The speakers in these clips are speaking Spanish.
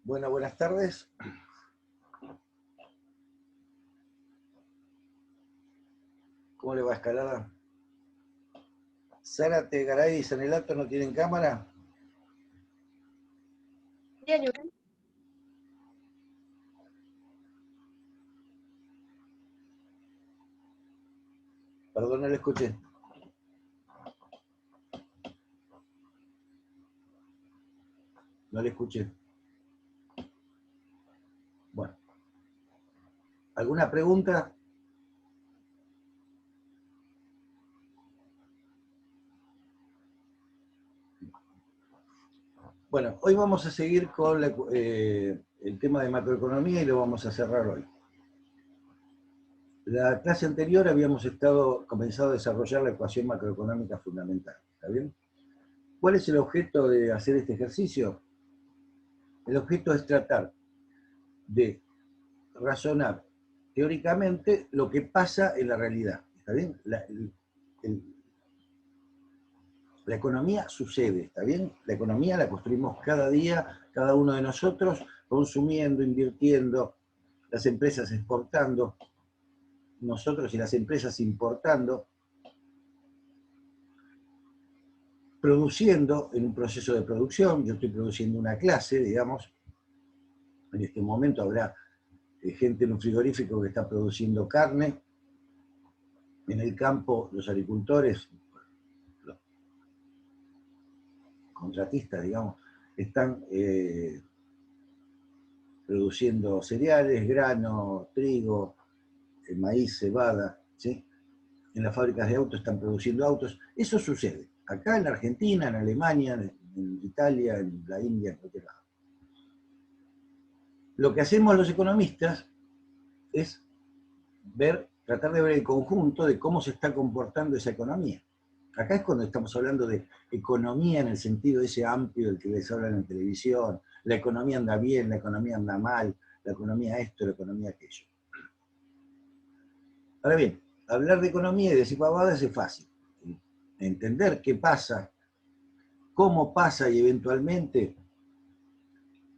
Bueno, buenas tardes. ¿Cómo le va, Escalada? Zárate, Garay y Sanelato no tienen cámara. Bien, Iván. Perdón, no le escuché. No le escuché. Bueno. ¿Alguna pregunta? Bueno, hoy vamos a seguir con el tema de macroeconomía y lo vamos a cerrar hoy. La clase anterior habíamos comenzado a desarrollar la ecuación macroeconómica fundamental. ¿Está bien? ¿Cuál es el objeto de hacer este ejercicio? El objeto es tratar de razonar teóricamente lo que pasa en la realidad. ¿Está bien? La economía sucede, ¿está bien? La economía la construimos cada día, cada uno de nosotros, consumiendo, invirtiendo, las empresas exportando, nosotros y las empresas importando, produciendo en un proceso de producción. Yo estoy produciendo una clase, digamos, en este momento habrá gente en un frigorífico que está produciendo carne, en el campo los agricultores, los contratistas, digamos, están produciendo cereales, grano, trigo, maíz, cebada, ¿sí? En las fábricas de autos están produciendo autos. Eso sucede acá en la Argentina, en Alemania, en Italia, en la India, en cualquier lado. Lo que hacemos los economistas es tratar de ver el conjunto de cómo se está comportando esa economía. Acá es cuando estamos hablando de economía en el sentido ese amplio del que les hablan en televisión. La economía anda bien, la economía anda mal, la economía esto, la economía aquello. Ahora bien, hablar de economía y decir pavadas es fácil. Entender qué pasa, cómo pasa y eventualmente,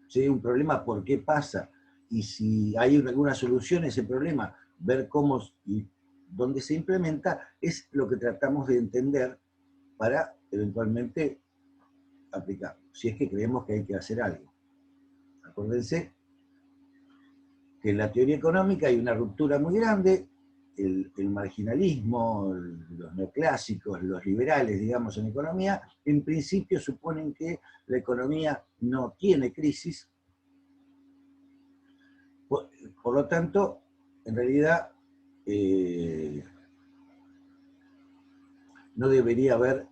si hay un problema, por qué pasa, y si hay alguna solución a ese problema, ver cómo y dónde se implementa, es lo que tratamos de entender para eventualmente aplicarlo, si es que creemos que hay que hacer algo. Acuérdense que en la teoría económica hay una ruptura muy grande, el marginalismo, los neoclásicos, los liberales, digamos, en economía, en principio suponen que la economía no tiene crisis, por lo tanto, en realidad, no debería haber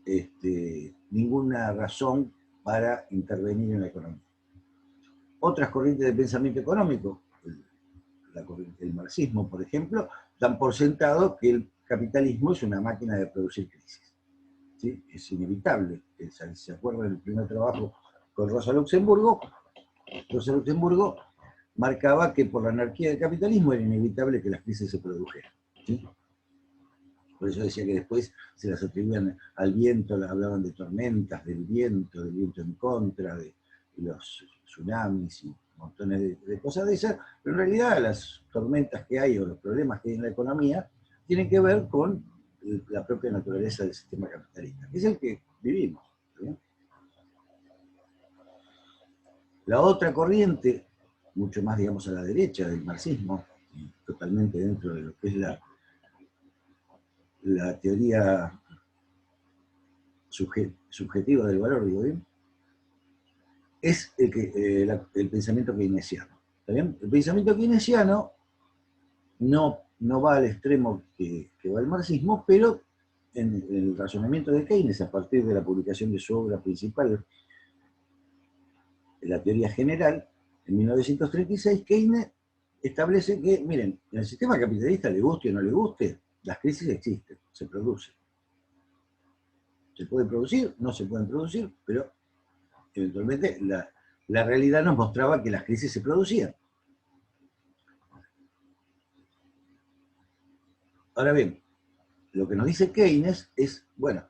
ninguna razón para intervenir en la economía. Otras corrientes de pensamiento económico, el marxismo, por ejemplo, dan por sentado que el capitalismo es una máquina de producir crisis. ¿Sí? Es inevitable. ¿Se acuerdan del primer trabajo con Rosa Luxemburgo? Rosa Luxemburgo marcaba que por la anarquía del capitalismo era inevitable que las crisis se produjeran. ¿Sí? Por eso decía que después se las atribuían al viento, hablaban de tormentas, del viento en contra, de los tsunamis y montones de cosas de esas, pero en realidad las tormentas que hay o los problemas que hay en la economía tienen que ver con la propia naturaleza del sistema capitalista, que es el que vivimos. ¿Sí? La otra corriente, mucho más, digamos, a la derecha del marxismo, totalmente dentro de lo que es la teoría subjetiva del valor, digo bien, es el pensamiento keynesiano. ¿Está bien? El pensamiento keynesiano no va al extremo que va el marxismo, pero en el razonamiento de Keynes, a partir de la publicación de su obra principal, la teoría general, en 1936, Keynes establece que, miren, en el sistema capitalista, le guste o no le guste, las crisis existen, se producen. Se pueden producir, no se pueden producir, pero eventualmente la realidad nos mostraba que las crisis se producían. Ahora bien, lo que nos dice Keynes es, bueno,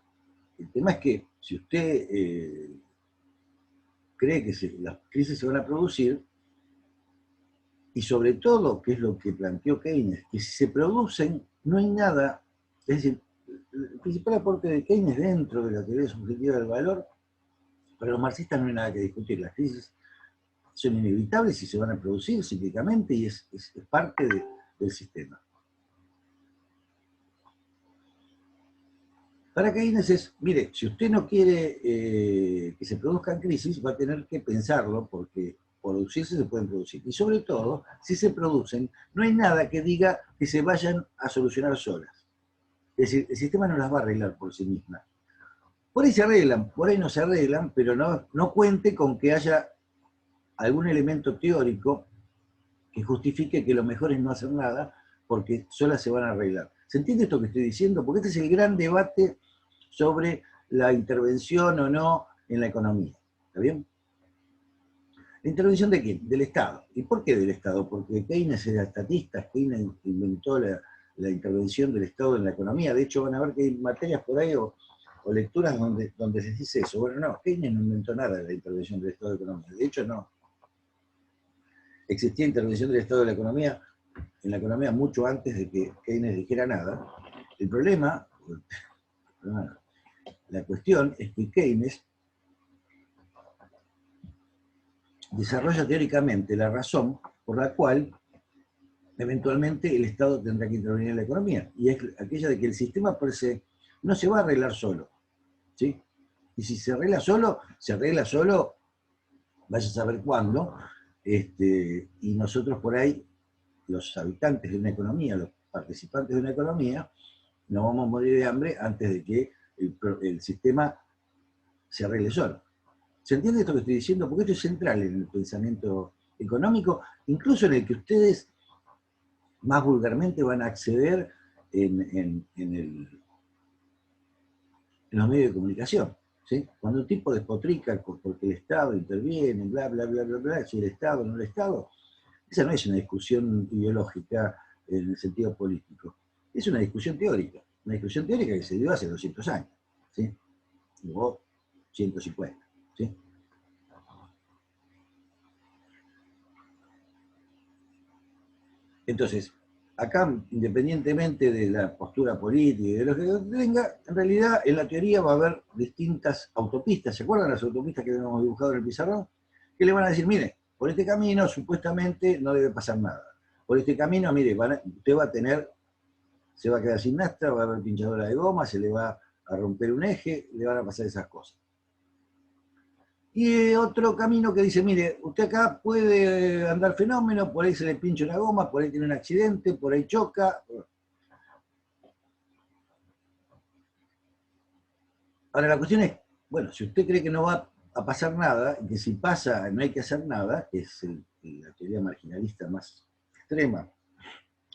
el tema es que si usted cree que las crisis se van a producir, Y sobre todo, que es lo que planteó Keynes, que si se producen, no hay nada, es decir, el principal aporte de Keynes dentro de la teoría subjetiva del valor, para los marxistas no hay nada que discutir, las crisis son inevitables y se van a producir cíclicamente y es parte del sistema. Para Keynes es, mire, si usted no quiere que se produzcan crisis, va a tener que pensarlo, porque producirse se pueden producir. Y sobre todo, si se producen, no hay nada que diga que se vayan a solucionar solas. Es decir, el sistema no las va a arreglar por sí misma. Por ahí se arreglan, por ahí no se arreglan, pero no cuente con que haya algún elemento teórico que justifique que lo mejor es no hacer nada, porque solas se van a arreglar. ¿Se entiende esto que estoy diciendo? Porque este es el gran debate sobre la intervención o no en la economía. ¿Está bien? ¿La intervención de quién? Del Estado. ¿Y por qué del Estado? Porque Keynes era estatista, Keynes inventó la intervención del Estado en la economía. De hecho, van a ver que hay materias por ahí o lecturas donde se dice eso. Bueno, no, Keynes no inventó nada de la intervención del Estado de la economía. De hecho, no. Existía intervención del Estado de la economía en la economía mucho antes de que Keynes dijera nada. El problema, la cuestión es que Keynes desarrolla teóricamente la razón por la cual eventualmente el Estado tendrá que intervenir en la economía, y es aquella de que el sistema per se no se va a arreglar solo, ¿sí? Y si se arregla solo, vaya a saber cuándo, y nosotros por ahí, los habitantes de una economía, los participantes de una economía, nos vamos a morir de hambre antes de que el sistema se arregle solo. ¿Se entiende esto que estoy diciendo? Porque esto es central en el pensamiento económico, incluso en el que ustedes más vulgarmente van a acceder en los medios de comunicación. ¿Sí? Cuando un tipo despotrica porque el Estado interviene, bla, bla, bla, bla, bla, si el Estado o no el Estado, esa no es una discusión ideológica en el sentido político, es una discusión teórica que se dio hace 200 años, ¿sí? O 150, ¿sí? Entonces, acá, independientemente de la postura política y de lo que venga, en realidad en la teoría va a haber distintas autopistas. ¿Se acuerdan las autopistas que habíamos dibujado en el pizarrón? Que le van a decir, mire, por este camino supuestamente no debe pasar nada. Por este camino, mire, usted va a tener, se va a quedar sin nafta, va a haber pinchadora de goma, se le va a romper un eje, le van a pasar esas cosas. Y otro camino que dice, mire, usted acá puede andar fenómeno, por ahí se le pincha una goma, por ahí tiene un accidente, por ahí choca. Ahora la cuestión es, bueno, si usted cree que no va a pasar nada, y que si pasa no hay que hacer nada, que es la teoría marginalista más extrema,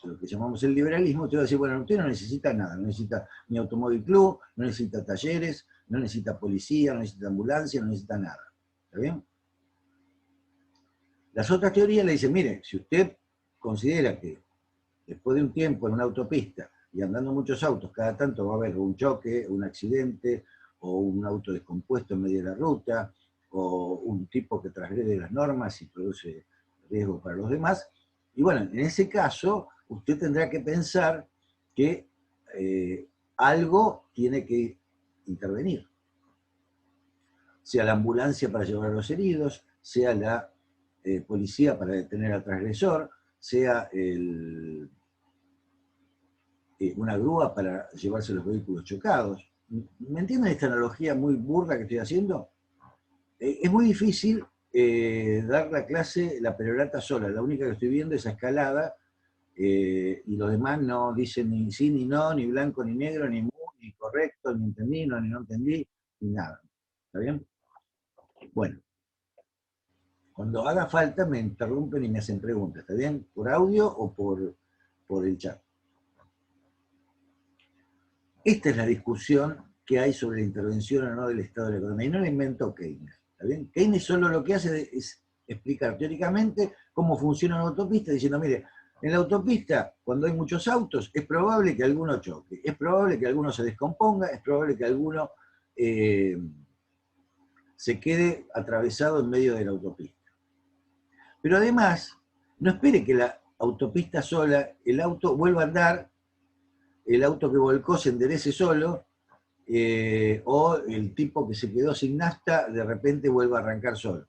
lo que llamamos el liberalismo, usted va a decir, bueno, usted no necesita nada, no necesita ni automóvil club, no necesita talleres, no necesita policía, no necesita ambulancia, no necesita nada. ¿Está bien? Las otras teorías le dicen, mire, si usted considera que después de un tiempo en una autopista y andando muchos autos, cada tanto va a haber un choque, un accidente, o un auto descompuesto en medio de la ruta, o un tipo que transgrede las normas y produce riesgo para los demás. Y bueno, en ese caso, usted tendrá que pensar que algo tiene que intervenir. Sea la ambulancia para llevar a los heridos, sea la policía para detener al transgresor, sea una grúa para llevarse los vehículos chocados. ¿Me entienden esta analogía muy burda que estoy haciendo? Es muy difícil dar la clase, la perorata sola. La única que estoy viendo es a escalada, y los demás no dicen ni sí, ni no, ni blanco, ni negro, ni mu, ni correcto, ni entendí, ni no entendí, ni nada. ¿Está bien? Bueno, cuando haga falta me interrumpen y me hacen preguntas, ¿está bien? ¿Por audio o por el chat? Esta es la discusión que hay sobre la intervención o no del Estado de la economía, y no la inventó Keynes, ¿está bien? Keynes solo lo que hace es explicar teóricamente cómo funciona una autopista, diciendo, mire, en la autopista, cuando hay muchos autos, es probable que alguno choque, es probable que alguno se descomponga, es probable que alguno se quede atravesado en medio de la autopista. Pero además, No espere que la autopista sola, el auto vuelva a andar, el auto que volcó se enderece solo, o el tipo que se quedó sin nafta de repente vuelva a arrancar solo.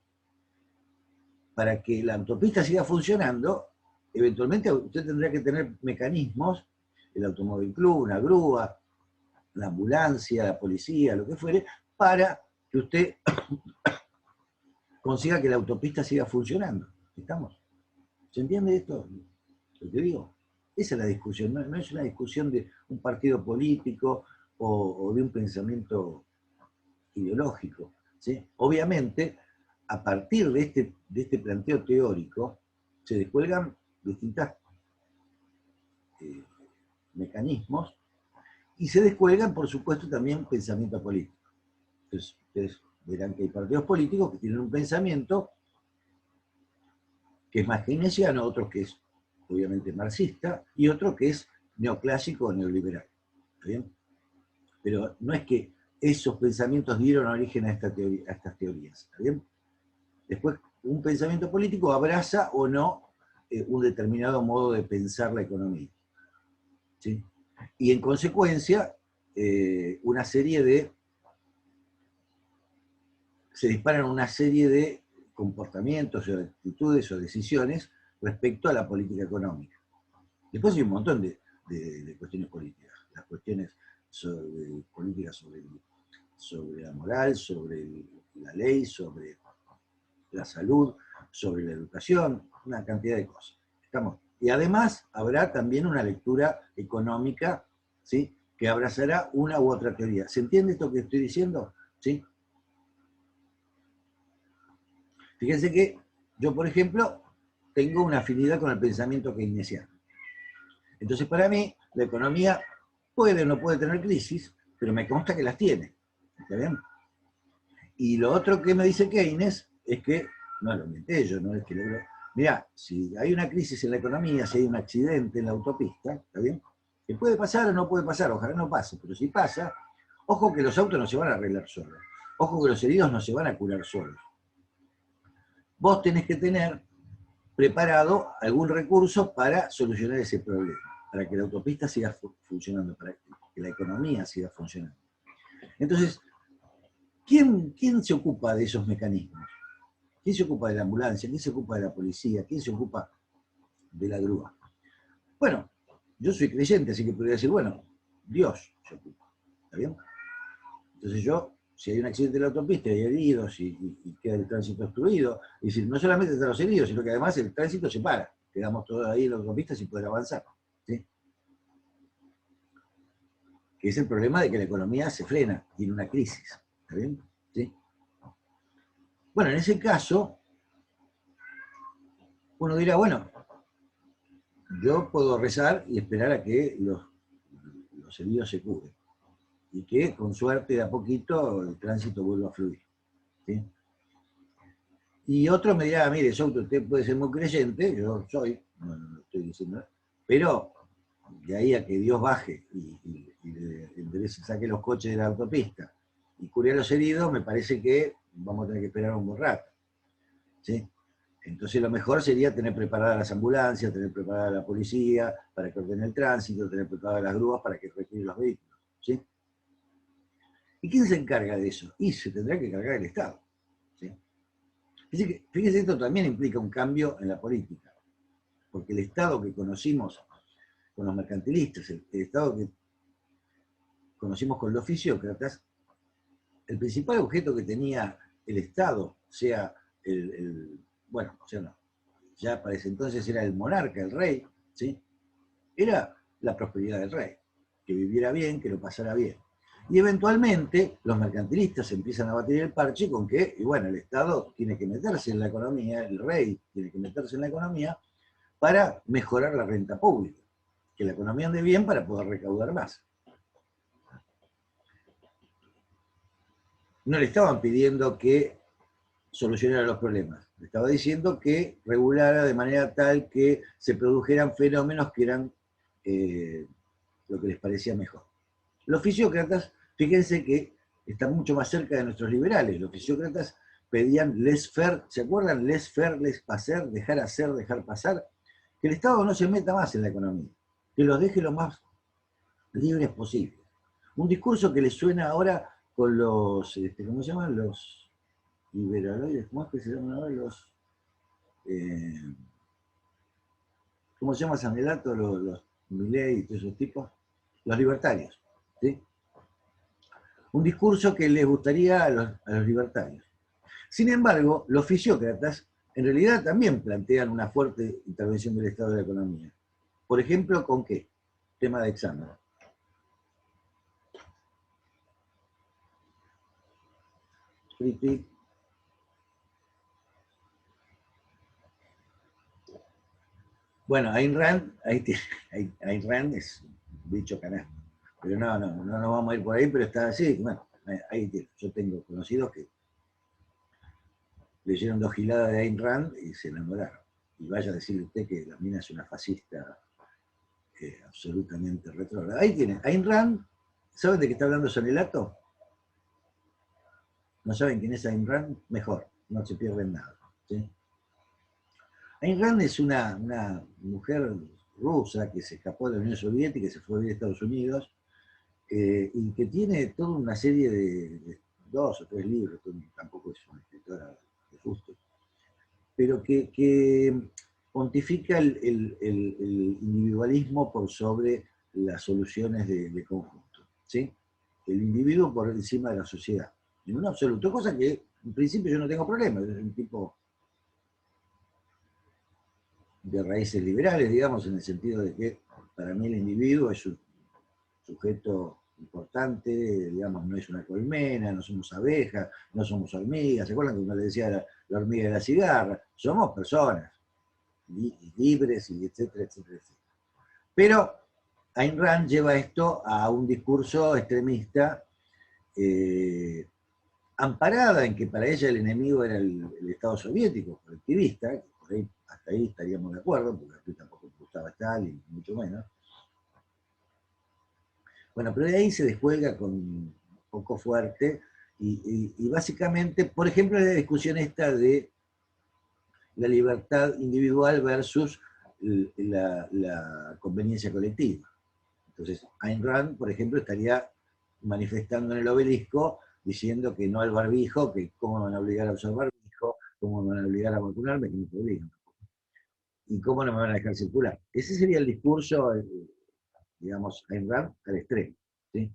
Para que la autopista siga funcionando, eventualmente usted tendría que tener mecanismos, el automóvil club, una grúa, la ambulancia, la policía, lo que fuere, para que usted consiga que la autopista siga funcionando. ¿Estamos? ¿Se entiende esto? Lo que digo. Esa es la discusión, no es una discusión de un partido político o de un pensamiento ideológico. ¿Sí? Obviamente, a partir de este planteo teórico, se descuelgan distintos mecanismos y se descuelgan, por supuesto, también pensamiento político. Entonces, ustedes verán que hay partidos políticos que tienen un pensamiento que es más keynesiano, otro que es obviamente marxista, y otro que es neoclásico o neoliberal. ¿Está bien? Pero no es que esos pensamientos dieron origen a estas teorías. ¿Está bien? Después, un pensamiento político abraza o no un determinado modo de pensar la economía. ¿Sí? Y en consecuencia, una serie de... se disparan una serie de comportamientos o actitudes o decisiones respecto a la política económica. Después hay un montón de cuestiones políticas. Las cuestiones políticas sobre la moral, sobre la ley, sobre la salud, sobre la educación, una cantidad de cosas. ¿Estamos? Y además habrá también una lectura económica, ¿sí?, que abrazará una u otra teoría. ¿Se entiende esto que estoy diciendo? ¿Sí? Fíjense que yo, por ejemplo, tengo una afinidad con el pensamiento keynesiano. Entonces, para mí, la economía puede o no puede tener crisis, pero me consta que las tiene. ¿Está bien? Y lo otro que me dice Keynes es que, no lo inventé yo, no es que lo... Mirá, si hay una crisis en la economía, si hay un accidente en la autopista, ¿está bien? Que puede pasar o no puede pasar, ojalá no pase, pero si pasa, ojo que los autos no se van a arreglar solos. Ojo que los heridos no se van a curar solos. Vos tenés que tener preparado algún recurso para solucionar ese problema, para que la autopista siga funcionando, para que la economía siga funcionando. Entonces, ¿quién se ocupa de esos mecanismos? ¿Quién se ocupa de la ambulancia? ¿Quién se ocupa de la policía? ¿Quién se ocupa de la grúa? Bueno, yo soy creyente, así que podría decir, bueno, Dios se ocupa. ¿Está bien? Entonces yo, si hay un accidente en la autopista, hay heridos y queda el tránsito obstruido, es decir, no solamente están los heridos, sino que además el tránsito se para. Quedamos todos ahí en la autopista sin poder avanzar. ¿Sí? Que es el problema de que la economía se frena, tiene una crisis. ¿Está bien? ¿Sí? Bueno, en ese caso, uno dirá, bueno, yo puedo rezar y esperar a que los heridos se curen. Y que, con suerte, de a poquito, el tránsito vuelva a fluir. ¿Sí? Y otro me dirá, mire, Souto, usted puede ser muy creyente, yo soy, no estoy diciendo, pero de ahí a que Dios baje y saque los coches de la autopista y cure a los heridos, me parece que vamos a tener que esperar un buen rato. ¿Sí? Entonces lo mejor sería tener preparadas las ambulancias, tener preparada la policía para que ordene el tránsito, tener preparadas las grúas para que retiren los vehículos. ¿Sí? ¿Y quién se encarga de eso? Y se tendrá que encargar el Estado. ¿Sí? Fíjense, esto también implica un cambio en la política, porque el Estado que conocimos con los mercantilistas, el Estado que conocimos con los fisiócratas, el principal objeto que tenía el Estado, sea bueno, o sea, no, ya para ese entonces era el monarca, el rey, ¿sí?, era la prosperidad del rey, que viviera bien, que lo pasara bien. Y eventualmente los mercantilistas empiezan a batir el parche con que, y bueno, el Estado tiene que meterse en la economía, el rey tiene que meterse en la economía para mejorar la renta pública, que la economía ande bien para poder recaudar más. No le estaban pidiendo que solucionara los problemas, le estaba diciendo que regulara de manera tal que se produjeran fenómenos que eran lo que les parecía mejor. Los fisiócratas, fíjense que están mucho más cerca de nuestros liberales. Los fisiócratas pedían laissez-faire, ¿se acuerdan? Laissez-faire, laissez-passer, dejar hacer, dejar pasar, que el Estado no se meta más en la economía, que los deje lo más libres posible. Un discurso que les suena ahora con los, ¿cómo se llaman? Los liberaloides, ¿cómo es que se llaman ahora? Los, ¿cómo se llama Sanelato? Los Milei y todos esos tipos, los libertarios, ¿sí? Un discurso que les gustaría a los libertarios. Sin embargo, los fisiócratas en realidad también plantean una fuerte intervención del Estado de la economía. Por ejemplo, ¿con qué? Tema de examen. Bueno, Ayn Rand, Ayn Rand es un bicho canasto. Pero no nos vamos a ir por ahí, pero está así. Bueno, ahí tiene. Yo tengo conocidos que leyeron 2 giladas de Ayn Rand y se enamoraron. Y vaya a decirle usted que la mina es una fascista absolutamente retrógrada. Ahí tiene, Ayn Rand, ¿saben de qué está hablando Sanelato? ¿No saben quién es Ayn Rand? Mejor, no se pierden nada. ¿Sí? Ayn Rand es una mujer rusa que se escapó de la Unión Soviética y se fue a vivir a Estados Unidos, y que tiene toda una serie de 2 o 3 libros, tampoco es una escritora de justo, pero que pontifica el individualismo por sobre las soluciones de conjunto, ¿sí? El individuo por encima de la sociedad, en un absoluto, cosa que en principio yo no tengo problema, es un tipo de raíces liberales, digamos, en el sentido de que para mí el individuo es un sujeto importante, digamos, no es una colmena, no somos abejas, no somos hormigas. ¿Se acuerdan que uno le decía la hormiga de la cigarra? Somos personas, libres, y etcétera, etcétera, etcétera. Pero Ayn Rand lleva esto a un discurso extremista, amparada en que para ella el enemigo era el Estado soviético, colectivista, que por ahí, hasta ahí estaríamos de acuerdo, porque a mí tampoco me gustaba Stalin, mucho menos. Bueno, pero de ahí se descuelga con un poco fuerte, y básicamente, por ejemplo, la discusión esta de la libertad individual versus la conveniencia colectiva. Entonces, Ayn Rand, por ejemplo, estaría manifestando en el Obelisco diciendo que no al barbijo, que cómo me van a obligar a usar barbijo, cómo me van a obligar a vacunarme, que no te obligan, y cómo no me van a dejar circular. Ese sería el discurso, digamos, Ayn Rand al extremo, ¿sí?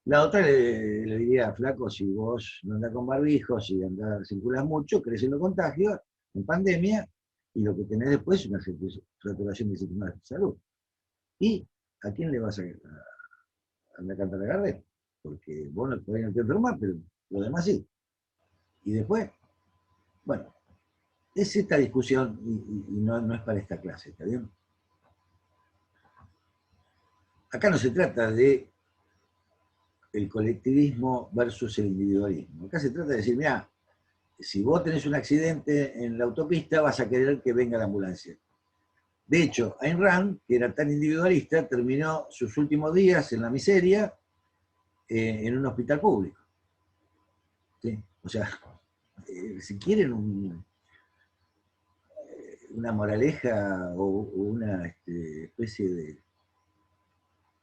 La otra le diría, flaco, si vos no andás con barbijo, si andás, circulás mucho, crecen los contagios en pandemia, y lo que tenés después es una saturación del sistema de salud. ¿Y a quién le vas a andar a cantar a Gardel? Porque vos no, todavía no te enfermas, pero lo demás sí. Y después, bueno, es esta discusión, y no es para esta clase, ¿está bien? Acá no se trata de el colectivismo versus el individualismo. Acá se trata de decir, mira, si vos tenés un accidente en la autopista, vas a querer que venga la ambulancia. De hecho, Ayn Rand, que era tan individualista, terminó sus últimos días en la miseria en un hospital público. ¿Sí? O sea, si quieren una moraleja o una especie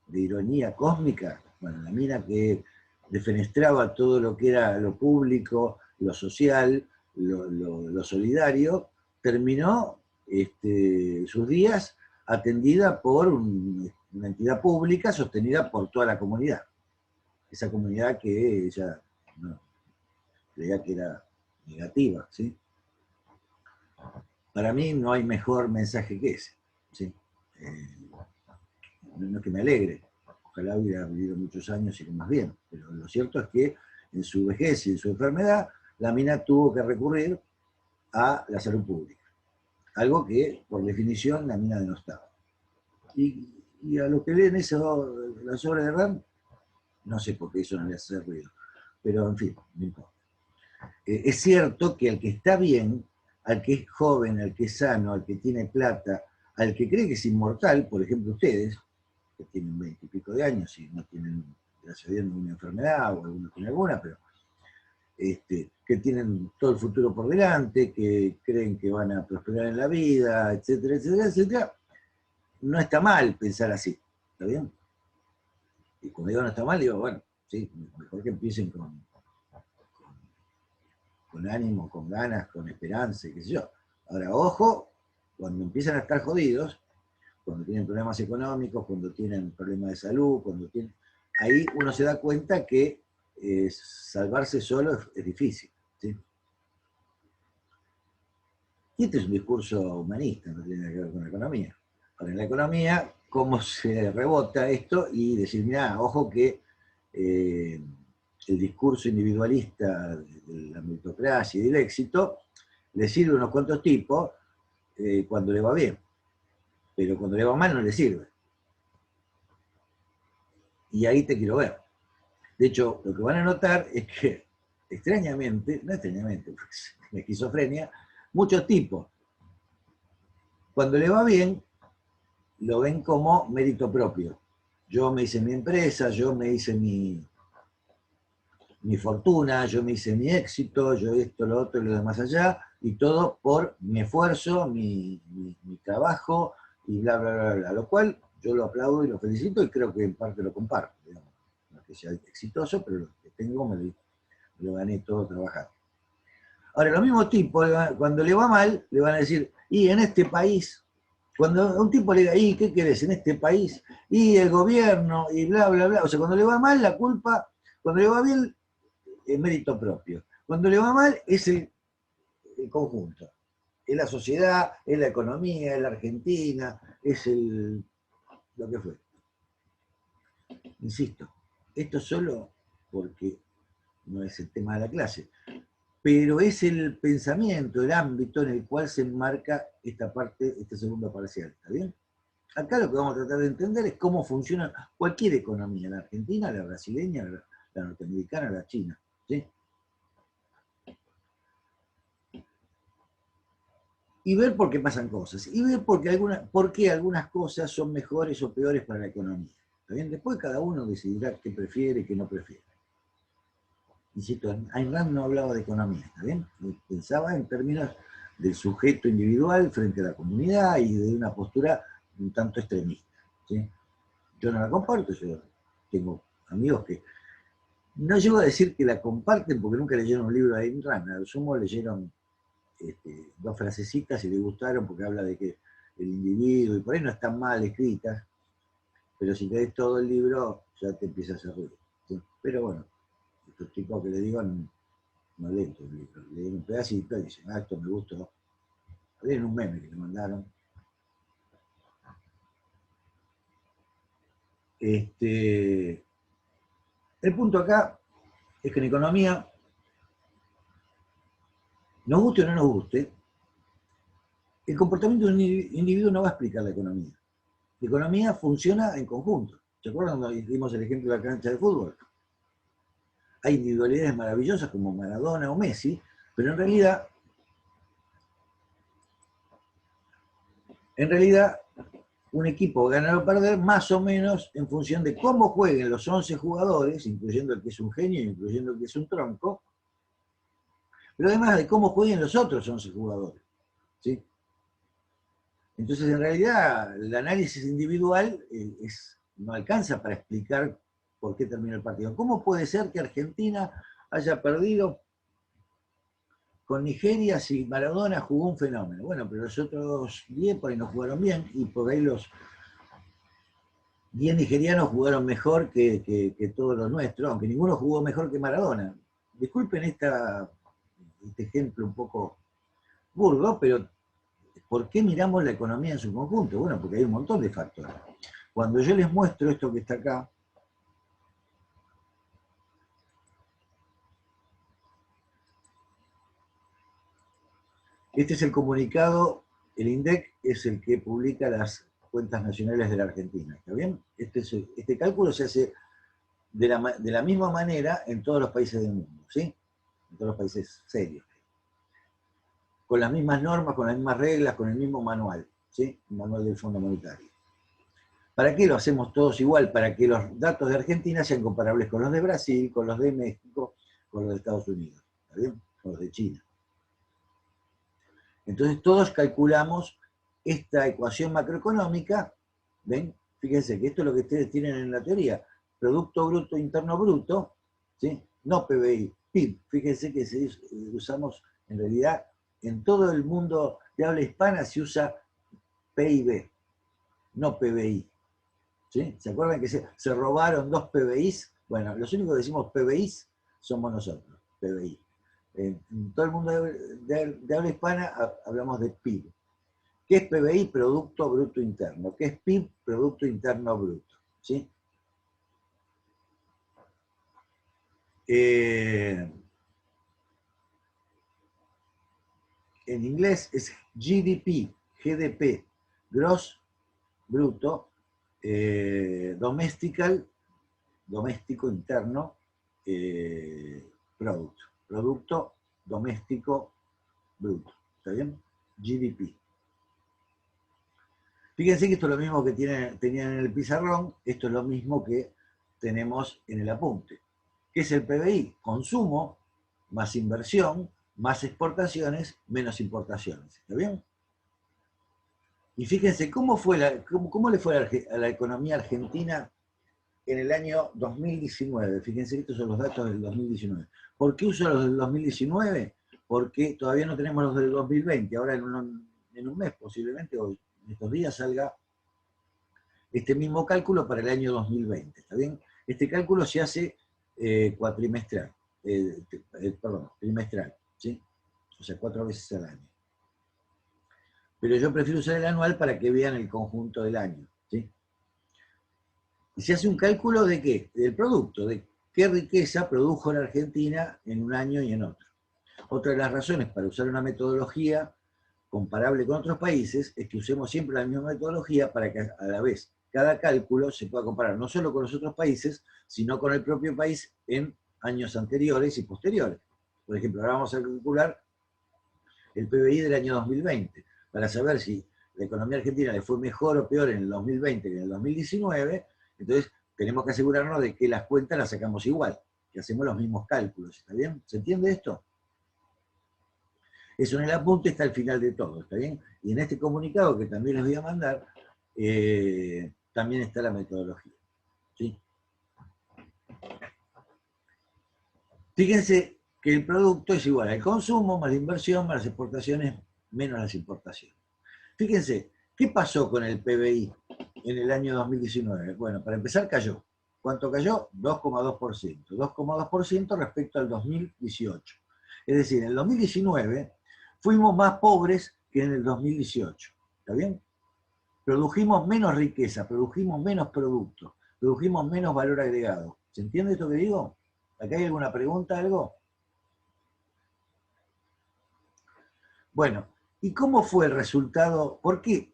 de ironía cósmica, bueno, la mina que defenestraba todo lo que era lo público, lo social, lo solidario, terminó sus días atendida por una entidad pública sostenida por toda la comunidad. Esa comunidad que ella creía que era negativa, ¿sí? Para mí no hay mejor mensaje que ese, ¿sí? No es que me alegre, ojalá hubiera vivido muchos años y más bien, pero lo cierto es que en su vejez y en su enfermedad, la mina tuvo que recurrir a la salud pública, algo que por definición la mina denostaba. Y a los que leen eso, las obras de Rand, no sé por qué eso no le hace ruido, pero en fin, no importa. Es cierto que al que está bien, al que es joven, al que es sano, al que tiene plata, al que cree que es inmortal, por ejemplo ustedes, que tienen 20 y pico de años y no tienen, gracias a Dios, ninguna enfermedad, o algunos tienen alguna, pero que tienen todo el futuro por delante, que creen que van a prosperar en la vida, etcétera, etcétera, etcétera. No está mal pensar así, ¿está bien? Y cuando digo no está mal, digo, bueno, sí, mejor que empiecen con ánimo, con ganas, con esperanza, qué sé yo. Ahora, ojo, cuando empiezan a estar jodidos, cuando tienen problemas económicos, cuando tienen problemas de salud, ahí uno se da cuenta que salvarse solo es difícil. ¿Sí? Y este es un discurso humanista, no tiene nada que ver con la economía. Ahora, en la economía, ¿cómo se rebota esto? Y decir, mira, ojo que el discurso individualista de la meritocracia y del éxito le sirve a unos cuantos tipos cuando le va bien, pero cuando le va mal no le sirve. Y ahí te quiero ver. De hecho, lo que van a notar es que, extrañamente, no extrañamente, pues, la esquizofrenia, muchos tipos, cuando le va bien, lo ven como mérito propio. Yo me hice mi empresa, yo me hice mi fortuna, yo me hice mi éxito, yo esto, lo otro y lo demás allá, y todo por mi esfuerzo, mi trabajo, y bla, bla, bla, bla. Lo cual yo lo aplaudo y lo felicito y creo que en parte lo comparto. Digamos. No es que sea exitoso, pero lo que tengo me lo gané todo trabajando. Ahora, los mismos tipos, cuando le va mal, le van a decir, y en este país, cuando a un tipo le diga, ¿y qué querés en este país? Y el gobierno, y bla, bla, bla. O sea, cuando le va mal, la culpa, cuando le va bien, es mérito propio. Cuando le va mal, es el conjunto. Es la sociedad, es la economía, es la Argentina, es lo que fue. Insisto, esto solo porque no es el tema de la clase, pero es el pensamiento, el ámbito en el cual se enmarca esta parte, esta segunda parcial, ¿está bien? Acá lo que vamos a tratar de entender es cómo funciona cualquier economía, la argentina, la brasileña, la norteamericana, la china, ¿sí? Y ver por qué pasan cosas, y ver por qué algunas cosas son mejores o peores para la economía. ¿Está bien? Después cada uno decidirá qué prefiere y qué no prefiere. Insisto, Ayn Rand no hablaba de economía, ¿está bien? Pensaba en términos del sujeto individual frente a la comunidad y de una postura un tanto extremista. ¿Sí? Yo no la comparto, yo tengo amigos que no llego a decir que la comparten porque nunca leyeron un libro de Ayn Rand, a lo sumo leyeron dos frasecitas y les gustaron porque habla de que el individuo, y por ahí no están mal escritas, pero si lees todo el libro ya te empiezas a reír. ¿Sí? Pero bueno, estos tipos que le digo no leen todo el libro, leen un pedacito y dicen, esto me gustó. Leen un meme que le mandaron. El punto acá es que en economía, nos guste o no nos guste, el comportamiento de un individuo no va a explicar la economía. La economía funciona en conjunto. ¿Se acuerdan cuando dimos el ejemplo de la cancha de fútbol? Hay individualidades maravillosas como Maradona o Messi, pero en realidad un equipo gana o perder más o menos en función de cómo jueguen los 11 jugadores, incluyendo el que es un genio, incluyendo el que es un tronco, pero además de cómo jueguen los otros 11 jugadores. ¿Sí? Entonces, en realidad, el análisis individual no alcanza para explicar por qué terminó el partido. ¿Cómo puede ser que Argentina haya perdido con Nigeria si Maradona jugó un fenómeno? Bueno, pero los otros 10 por ahí no jugaron bien y por ahí los 10 nigerianos jugaron mejor que todos los nuestros, aunque ninguno jugó mejor que Maradona. Disculpen este ejemplo un poco burdo, pero ¿por qué miramos la economía en su conjunto? Bueno, porque hay un montón de factores. Cuando yo les muestro esto que está acá, este es el comunicado, el INDEC es el que publica las cuentas nacionales de la Argentina, ¿está bien? Este cálculo se hace de la misma manera en todos los países del mundo, ¿sí? En todos los países serios. Con las mismas normas, con las mismas reglas, con el mismo manual, ¿sí? El manual del Fondo Monetario. ¿Para qué lo hacemos todos igual? Para que los datos de Argentina sean comparables con los de Brasil, con los de México, con los de Estados Unidos. ¿está bien? Con los de China. Entonces todos calculamos esta ecuación macroeconómica, ¿ven? Fíjense que esto es lo que ustedes tienen en la teoría, Producto Bruto Interno Bruto, ¿sí? No PBI, PIB. Fíjense que usamos, en realidad, en todo el mundo de habla hispana se usa PIB, no PBI. ¿Sí? ¿Se acuerdan que se robaron 2 PBIs? Bueno, los únicos que decimos PBIs somos nosotros, PBI. En todo el mundo de habla hispana hablamos de PIB. ¿Qué es PBI? Producto Bruto Interno. ¿Qué es PIB? Producto Interno Bruto. ¿Sí? En inglés es GDP, GDP, Gross Bruto, doméstico interno, producto doméstico bruto. ¿Está bien? GDP. Fíjense que esto es lo mismo que tenían en el pizarrón, esto es lo mismo que tenemos en el apunte. ¿Qué es el PBI? Consumo más inversión, más exportaciones, menos importaciones. ¿Está bien? Y fíjense cómo le fue a la economía argentina en el año 2019. Fíjense que estos son los datos del 2019. ¿Por qué uso los del 2019? Porque todavía no tenemos los del 2020. Ahora en un mes posiblemente, o en estos días, salga este mismo cálculo para el año 2020. ¿Está bien? Este cálculo se hace trimestral. ¿Sí? O sea, 4 veces al año. Pero yo prefiero usar el anual para que vean el conjunto del año. ¿Sí? Y se hace un cálculo de qué? Del producto, de qué riqueza produjo la Argentina en un año y en otro. Otra de las razones para usar una metodología comparable con otros países es que usemos siempre la misma metodología para que a la vez cada cálculo se pueda comparar no solo con los otros países, sino con el propio país en años anteriores y posteriores. Por ejemplo, ahora vamos a calcular el PBI del año 2020, para saber si la economía argentina le fue mejor o peor en el 2020 que en el 2019, entonces tenemos que asegurarnos de que las cuentas las sacamos igual, que hacemos los mismos cálculos, ¿está bien? ¿Se entiende esto? Eso en el apunte está al final de todo, ¿está bien? Y en este comunicado que también les voy a mandar, también está la metodología, ¿sí? Fíjense que el producto es igual al consumo, más la inversión, más las exportaciones, menos las importaciones. Fíjense, ¿qué pasó con el PBI en el año 2019? Bueno, para empezar cayó. ¿Cuánto cayó? 2,2%. 2,2% respecto al 2018. Es decir, en el 2019 fuimos más pobres que en el 2018. ¿Está bien? Produjimos menos riqueza, produjimos menos productos, produjimos menos valor agregado. ¿Se entiende esto que digo? ¿Acá hay alguna pregunta, algo? Bueno, ¿y cómo fue el resultado? ¿Por qué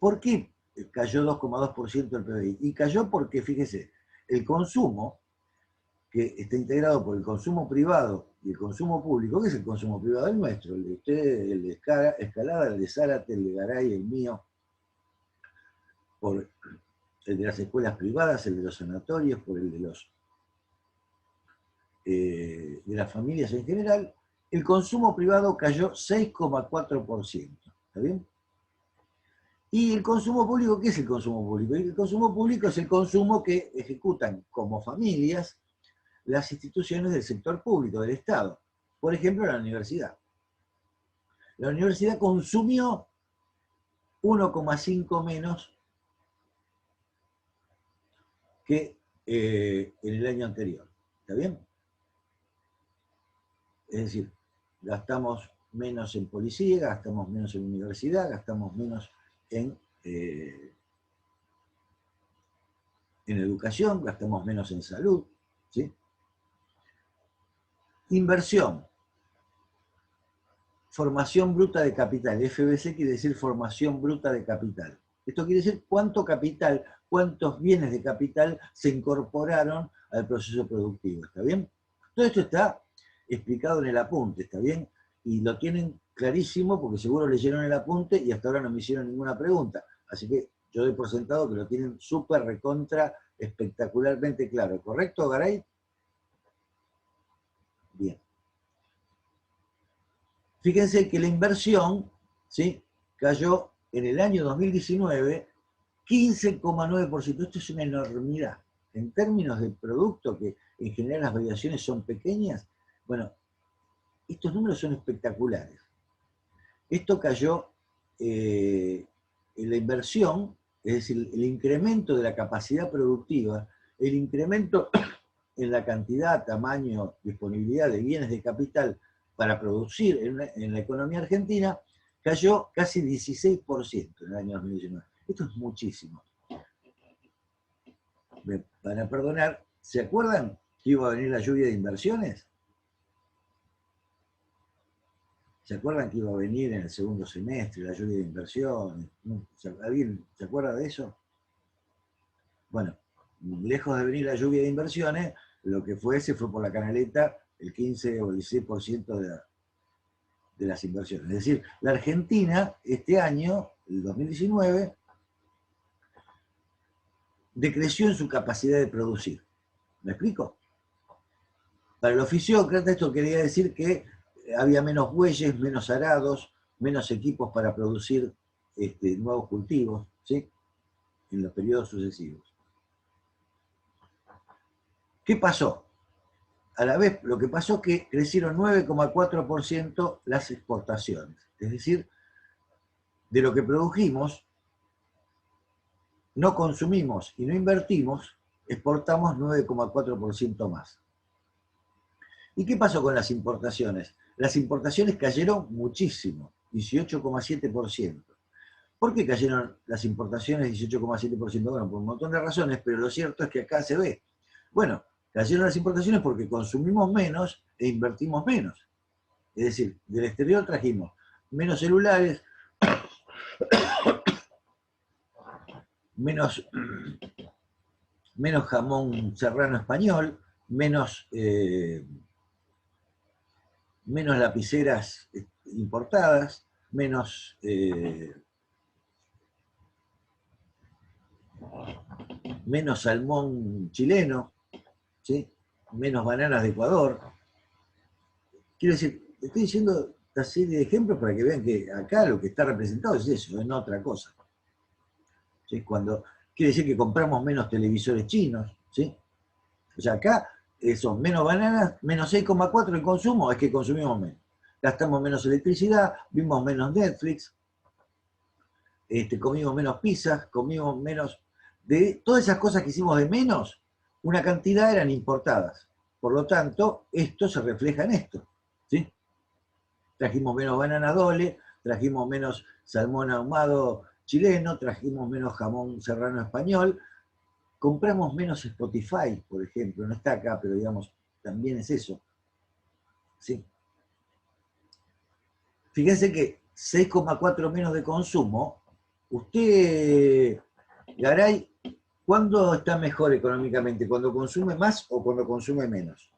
cayó 2,2% el PBI? Y cayó porque, fíjese, el consumo, que está integrado por el consumo privado y el consumo público, ¿qué es el consumo privado? El nuestro, el de ustedes, el de Escalada, el de Zárate, el de Garay, el mío, por el de las escuelas privadas, el de los sanatorios, por el de las familias en general. El consumo privado cayó 6,4%. ¿Está bien? Y el consumo público, ¿qué es el consumo público? El consumo público es el consumo que ejecutan como familias las instituciones del sector público, del Estado. Por ejemplo, la universidad. La universidad consumió 1,5 menos que en el año anterior. ¿Está bien? Es decir, gastamos menos en policía, gastamos menos en universidad, gastamos menos en educación, gastamos menos en salud. ¿Sí? Inversión. Formación bruta de capital. FBC quiere decir formación bruta de capital. Esto quiere decir cuánto capital, cuántos bienes de capital se incorporaron al proceso productivo. ¿Está bien? Todo esto está explicado en el apunte, ¿está bien? Y lo tienen clarísimo porque seguro leyeron el apunte y hasta ahora no me hicieron ninguna pregunta. Así que yo doy por sentado que lo tienen súper recontra, espectacularmente claro. ¿Correcto, Garay? Bien. Fíjense que la inversión, ¿sí?, cayó en el año 2019 15,9%. Esto es una enormidad. En términos de producto, que en general las variaciones son pequeñas, bueno, estos números son espectaculares. Esto cayó en la inversión, es decir, el incremento de la capacidad productiva, el incremento en la cantidad, tamaño, disponibilidad de bienes de capital para producir en la economía argentina, cayó casi 16% en el año 2019. Esto es muchísimo. Me van a perdonar, ¿se acuerdan que iba a venir la lluvia de inversiones? ¿Se acuerdan que iba a venir en el segundo semestre la lluvia de inversiones? ¿Alguien se acuerda de eso? Bueno, lejos de venir la lluvia de inversiones, lo que se fue por la canaleta el 15 o el 16% de las inversiones. Es decir, la Argentina este año, el 2019, decreció en su capacidad de producir. ¿Me explico? Para el oficiócrata esto quería decir que había menos bueyes, menos arados, menos equipos para producir nuevos cultivos, ¿sí?, en los periodos sucesivos. ¿Qué pasó? A la vez, lo que pasó es que crecieron 9,4% las exportaciones. Es decir, de lo que produjimos, no consumimos y no invertimos, exportamos 9,4% más. ¿Y qué pasó con las importaciones? Las importaciones cayeron muchísimo, 18,7%. ¿Por qué cayeron las importaciones 18,7%? Bueno, por un montón de razones, pero lo cierto es que acá se ve. Bueno, cayeron las importaciones porque consumimos menos e invertimos menos. Es decir, del exterior trajimos menos celulares, menos jamón serrano español, menos lapiceras importadas, menos salmón chileno, ¿sí?, menos bananas de Ecuador. Quiero decir, estoy diciendo esta serie de ejemplos para que vean que acá lo que está representado es eso, no otra cosa. ¿Sí? Quiere decir que compramos menos televisores chinos, ¿sí? O sea, acá son menos bananas, menos 6,4 en consumo, es que consumimos menos. Gastamos menos electricidad, vimos menos Netflix, comimos menos pizzas, comimos menos... De todas esas cosas que hicimos de menos, una cantidad eran importadas. Por lo tanto, esto se refleja en esto, ¿sí? Trajimos menos banana dole, trajimos menos salmón ahumado chileno, trajimos menos jamón serrano español, compramos menos Spotify, por ejemplo, no está acá, pero digamos, también es eso. ¿Sí? Fíjense que 6,4 menos de consumo. Usted, Garay, ¿cuándo está mejor económicamente? ¿Cuando consume más o cuando consume menos?